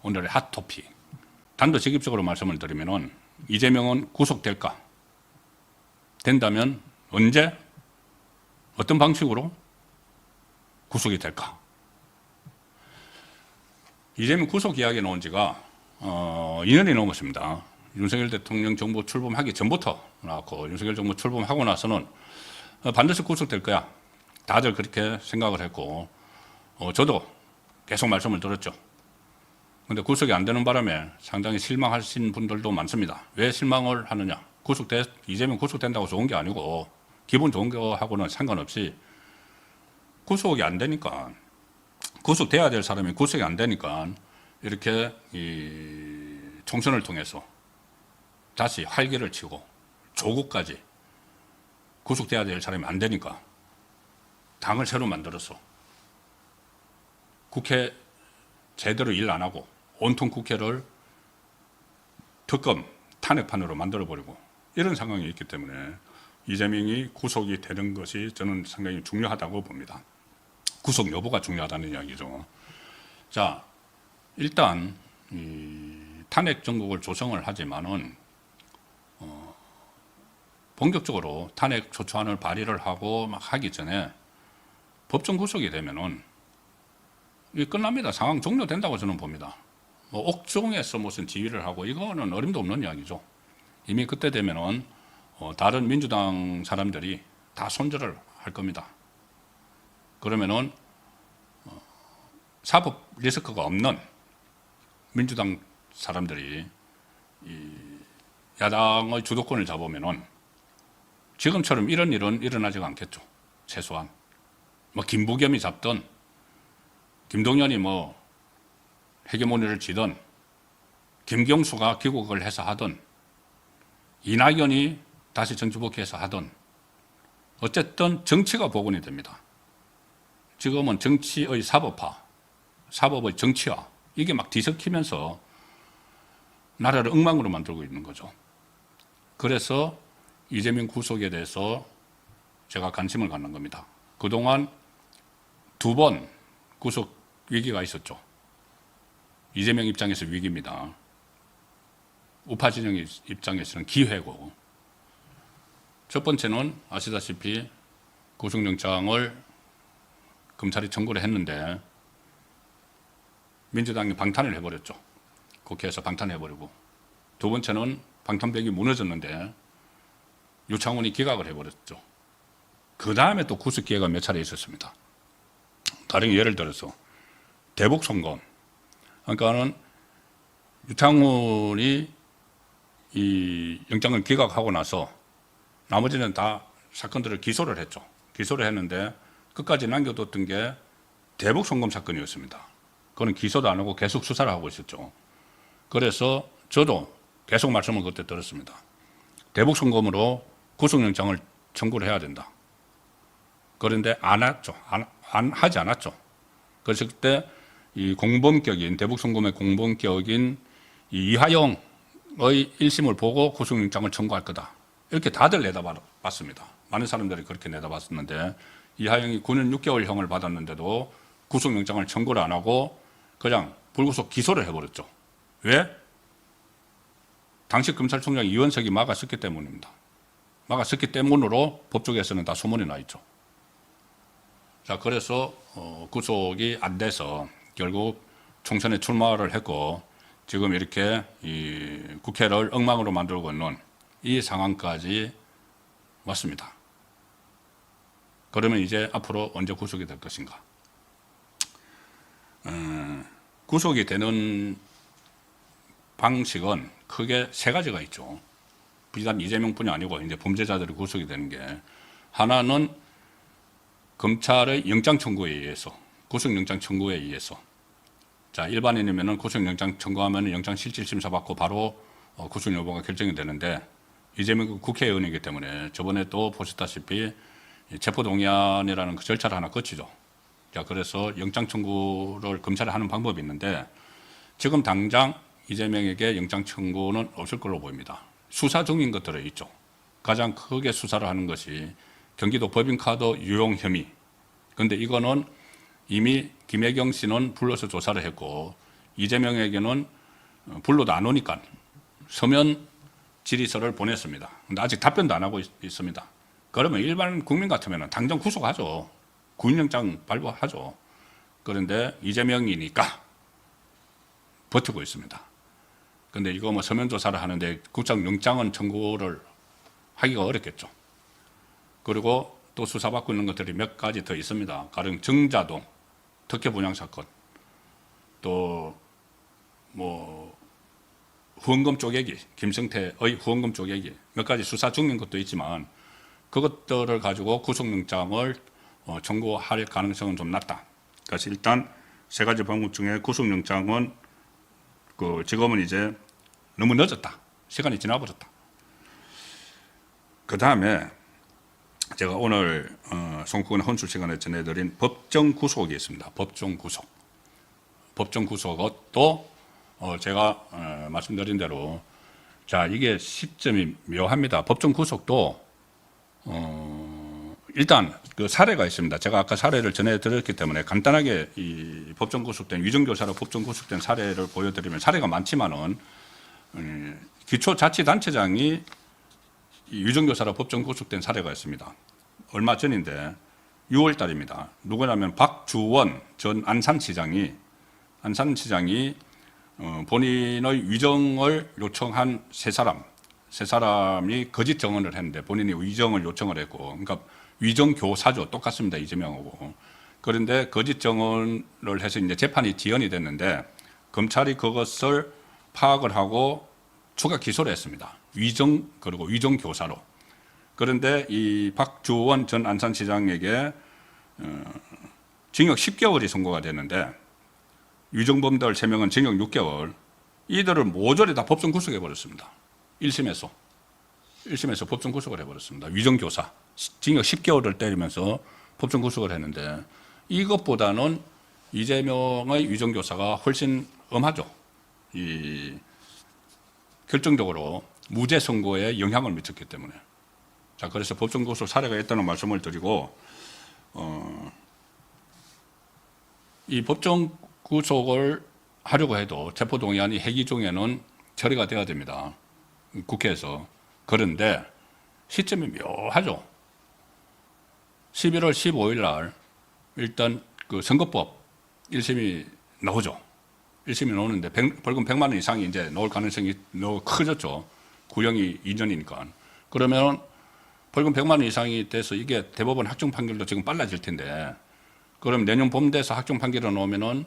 오늘의 핫토픽. 단도직입적으로 말씀을 드리면은 이재명은 구속될까? 된다면 언제? 어떤 방식으로 구속이 될까? 이재명 구속 이야기 나온 지가 2년이 넘었습니다. 윤석열 대통령 정부 출범하기 전부터 나왔고, 윤석열 정부 출범하고 나서는 반드시 구속될 거야. 다들 그렇게 생각을 했고, 저도 계속 말씀을 드렸죠. 근데 구속이 안 되는 바람에 상당히 실망하신 분들도 많습니다. 왜 실망을 하느냐? 이재명 구속된다고 좋은 게 아니고, 기분 좋은 거하고는 상관없이 구속이 안 되니까, 구속돼야 될 사람이 구속이 안 되니까, 이렇게 총선을 통해서 다시 활기를 치고, 조국까지 구속돼야 될 사람이 안 되니까, 당을 새로 만들어서, 국회 제대로 일 안 하고, 온통 국회를 특검, 탄핵판으로 만들어버리고, 이런 상황이 있기 때문에 이재명이 구속이 되는 것이 저는 상당히 중요하다고 봅니다. 구속 여부가 중요하다는 이야기죠. 자, 일단 탄핵 정국을 조성을 하지만은 본격적으로 탄핵 초추안을 발의를 하고 막 하기 전에 법정 구속이 되면은 끝납니다. 상황 종료된다고 저는 봅니다. 옥중에서 무슨 지휘를 하고 이거는 어림도 없는 이야기죠. 이미 그때 되면은 다른 민주당 사람들이 다 손절을 할 겁니다. 그러면은 사법 리스크가 없는 민주당 사람들이 야당의 주도권을 잡으면은 지금처럼 이런 일은 일어나지가 않겠죠. 최소한 김부겸이 잡든 김동연이 헤게모니를 쥐든 김경수가 귀국을 해서 하든 이낙연이 다시 정치복귀해서 하든 어쨌든 정치가 복원이 됩니다. 지금은 정치의 사법화, 사법의 정치화 이게 막 뒤섞이면서 나라를 엉망으로 만들고 있는 거죠. 그래서 이재명 구속에 대해서 제가 관심을 갖는 겁니다. 그동안 2번 구속 위기가 있었죠. 이재명 입장에서 위기입니다. 우파 진영 입장에서는 기회고, 첫 번째는 아시다시피 구속영장을 검찰이 청구를 했는데 민주당이 방탄을 해버렸죠. 국회에서 방탄해버리고, 두 번째는 방탄벽이 무너졌는데 유창훈이 기각을 해버렸죠. 그 다음에 또 구속 기회가 몇 차례 있었습니다. 다른 예를 들어서 대북송금, 그러니까는 유창훈이 이 영장을 기각하고 나서 나머지는 다 사건들을 기소를 했죠. 기소를 했는데 끝까지 남겨뒀던 게 대북송금 사건이었습니다. 그거는 기소도 안 하고 계속 수사를 하고 있었죠. 그래서 저도 계속 말씀을 그때 들었습니다. 대북송금으로 구속영장을 청구를 해야 된다. 그런데 안 했죠. 하지 않았죠. 그래서 그때 이 공범격인, 대북송금의 공범격인 이 이하영의 1심을 보고 구속영장을 청구할 거다. 이렇게 다들 내다봤습니다. 많은 사람들이 그렇게 내다봤었는데 이하영이 9년 6개월형을 받았는데도 구속영장을 청구를 안 하고 그냥 불구속 기소를 해버렸죠. 왜? 당시 검찰총장 이원석이 막았었기 때문입니다. 막았었기 때문으로 법조계에서는 다 소문이 나 있죠. 자, 그래서 구속이 안 돼서 결국 총선에 출마를 했고 지금 이렇게 이 국회를 엉망으로 만들고 있는 이 상황까지 왔습니다. 그러면 이제 앞으로 언제 구속이 될 것인가? 구속이 되는 방식은 크게 3가지가 있죠. 비단 이재명뿐이 아니고 이제 범죄자들이 구속이 되는 게, 하나는 검찰의 영장 청구에 의해서, 구속영장 청구에 의해서. 자, 일반인이면은 구속영장 청구하면 영장 실질심사 받고 바로 구속 여부가 결정이 되는데, 이재명 국회의원이기 때문에 저번에 또 보셨다시피 체포동의안이라는 그 절차를 하나 거치죠. 자, 그래서 영장 청구를 검찰이 하는 방법이 있는데 지금 당장 이재명에게 영장 청구는 없을 걸로 보입니다. 수사 중인 것들이 있죠. 가장 크게 수사를 하는 것이 경기도 법인카드 유용 혐의. 그런데 이거는 이미 김혜경 씨는 불러서 조사를 했고 이재명에게는 불러도 안 오니까 서면 질의서를 보냈습니다. 근데 아직 답변도 안 하고 있습니다. 그러면 일반 국민 같으면 당장 구속하죠. 구인영장 발부하죠. 그런데 이재명이니까 버티고 있습니다. 근데 이거 뭐 서면 조사를 하는데 구속영장은 청구를 하기가 어렵겠죠. 그리고 또 수사받고 있는 것들이 몇 가지 더 있습니다. 가령 정자동 특혜 분양 사건, 또 뭐 후원금 쪼개기, 김성태의 후원금 쪼개기 몇 가지 수사 중인 것도 있지만 그것들을 가지고 구속영장을 청구할 가능성은 좀 낮다. 그래서 일단 세 가지 방법 중에 구속영장은 지금은 이제 너무 늦었다. 시간이 지나버렸다. 그 다음에 제가 오늘 송구근 혼술 시간에 전해드린 법정 구속이 있습니다. 법정 구속. 법정 구속도 제가 말씀드린 대로 자 이게 시점이 묘합니다. 법정 구속도 일단 그 사례가 있습니다. 제가 아까 사례를 전해드렸기 때문에 간단하게 이 법정 구속된 위정교사로 법정 구속된 사례를 보여드리면 사례가 많지만은 기초자치단체장이 위정교사로 법정 구속된 사례가 있습니다. 얼마 전인데 6월 달입니다. 누구냐면 박주원 전 안산시장이 본인의 위정을 요청한 세 사람이 거짓 정언을 했는데 본인이 위정을 요청을 했고, 그러니까 위정교사죠. 똑같습니다. 이재명하고. 그런데 거짓 정언을 해서 이제 재판이 지연이 됐는데 검찰이 그것을 파악을 하고 추가 기소를 했습니다. 그리고 위정교사로. 그런데 이 박주원 전 안산시장에게 징역 10개월이 선고가 됐는데 위정범들 3명은 징역 6개월. 이들을 모조리 다 법정 구속해 버렸습니다. 1심에서 법정 구속을 해버렸습니다. 위정교사 징역 10개월을 때리면서 법정 구속을 했는데 이것보다는 이재명의 위정교사가 훨씬 엄하죠. 결정적으로 무죄 선고에 영향을 미쳤기 때문에. 자, 그래서 법정 구속 사례가 있다는 말씀을 드리고 이 법정 구속을 하려고 해도 체포동의안이 회기 중에는 처리가 돼야 됩니다. 국회에서. 그런데 시점이 묘하죠. 11월 15일 날 일단 그 선거법 1심이 나오죠. 1심이 나오는데 벌금 100만 원 이상이 이제 나올 가능성이 너무 커졌죠. 구형이 2년이니까. 그러면 벌금 100만 원 이상이 돼서 이게 대법원 확정 판결도 지금 빨라질 텐데 그럼 내년 봄 돼서 확정 판결이 나오면은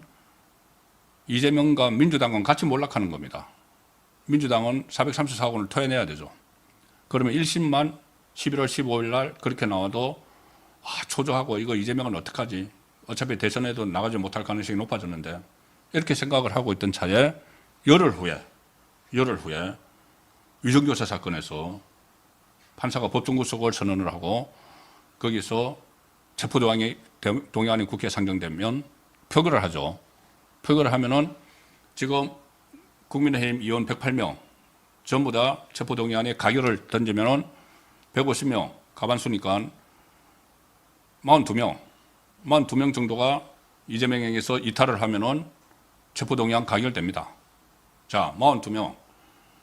이재명과 민주당은 같이 몰락하는 겁니다. 민주당은 434원을 원을 토해내야 되죠. 그러면 1심만 11월 15일 날 그렇게 나와도 초조하고 이거 이재명은 어떡하지? 어차피 대선에도 나가지 못할 가능성이 높아졌는데 이렇게 생각을 하고 있던 차에 열흘 후에 위정교사 사건에서 판사가 법정 구속을 선언을 하고 거기서 체포동의안이 국회에 상정되면 표결을 하죠. 표결을 하면은 지금 국민의힘 의원 108명 전부 다 체포동의안에 가결을 던지면은 150명 가반수니까 42명 정도가 이재명에게서 이탈을 하면은 체포동의안 가결됩니다. 자, 42명.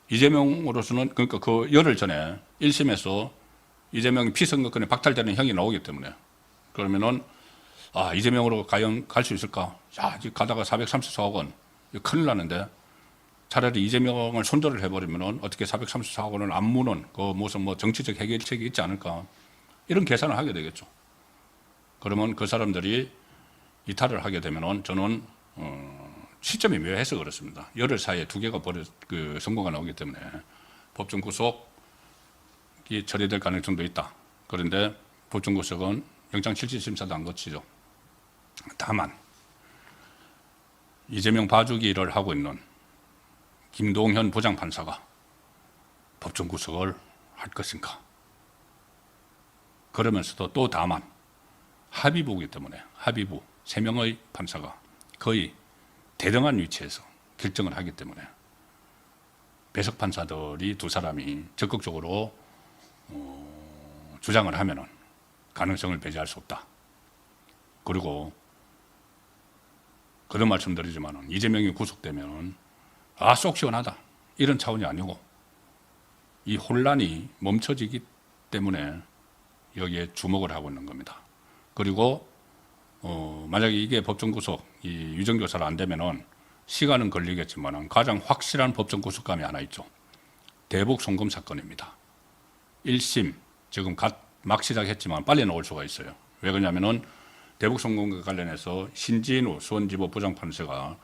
이재명으로서는 그러니까 그 열흘 전에 1심에서 이재명이 피선거권에 박탈되는 형이 나오기 때문에 그러면은 이재명으로 과연 갈 수 있을까? 자, 가다가 434억 원. 큰일 나는데 차라리 이재명을 손절을 해버리면은 어떻게 434억 원을 안 무는 그 무슨 뭐 정치적 해결책이 있지 않을까? 이런 계산을 하게 되겠죠. 그러면 그 사람들이 이탈을 하게 되면은 저는 시점이 묘해서 그렇습니다. 열흘 사이에 두 개가 선고가 나오기 때문에 법정 구속이 처리될 가능성도 있다. 그런데 법정 구속은 영장 실질심사도 안 거치죠. 다만 이재명 봐주기를 하고 있는 김동현 부장판사가 법정 구속을 할 것인가? 그러면서도 또 다만 합의부이기 때문에 합의부 3명의 판사가 거의 대등한 위치에서 결정을 하기 때문에 배석 판사들이 두 사람이 적극적으로 주장을 하면은 가능성을 배제할 수 없다. 그리고 그런 말씀드리지만 이재명이 구속되면 속 시원하다 이런 차원이 아니고 이 혼란이 멈춰지기 때문에 여기에 주목을 하고 있는 겁니다. 그리고 만약에 이게 법정 구속, 이 유정 조사를 안 되면은 시간은 걸리겠지만 가장 확실한 법정 구속감이 하나 있죠. 대북 송금 사건입니다. 1심 지금 막 시작했지만 빨리 나올 수가 있어요. 왜 그러냐면은 대북 송금과 관련해서 신진우 수원지법 부장판사가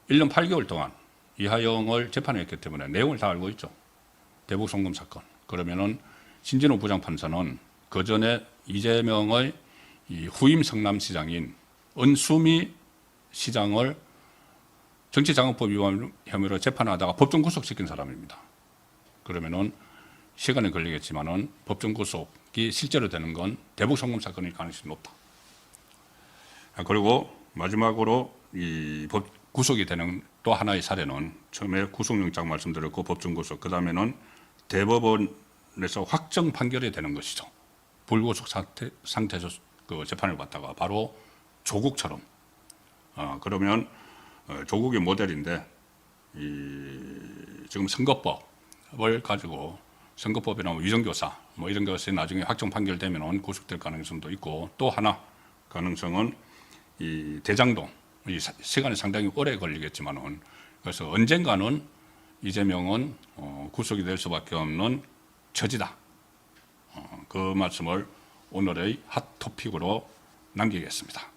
1년 8개월 동안 이하영을 재판했기 때문에 내용을 다 알고 있죠. 대북 송금 사건. 그러면은 신진우 부장판사는 그 전에 이재명의 이 후임 성남시장인 은수미 시장을 정치자금법 위반 혐의로 재판하다가 법정 구속시킨 사람입니다. 그러면은 시간이 걸리겠지만은 법정 구속이 실제로 되는 건 대북 송금 사건일 가능성이 높다. 그리고 마지막으로 이 구속이 되는 또 하나의 사례는 처음에 구속영장 말씀드렸고 법정 구속, 그 다음에는 대법원에서 확정 판결이 되는 것이죠. 불구속 상태에서 그 재판을 받다가 바로 조국처럼 그러면 조국의 모델인데 지금 선거법을 가지고 선거법이나 위정교사 이런 것이 나중에 확정 판결되면 구속될 가능성도 있고 또 하나 가능성은 이 대장동 이 시간이 상당히 오래 걸리겠지만은 그래서 언젠가는 이재명은 구속이 될 수밖에 없는 처지다. 그 말씀을 오늘의 핫 토픽으로 남기겠습니다.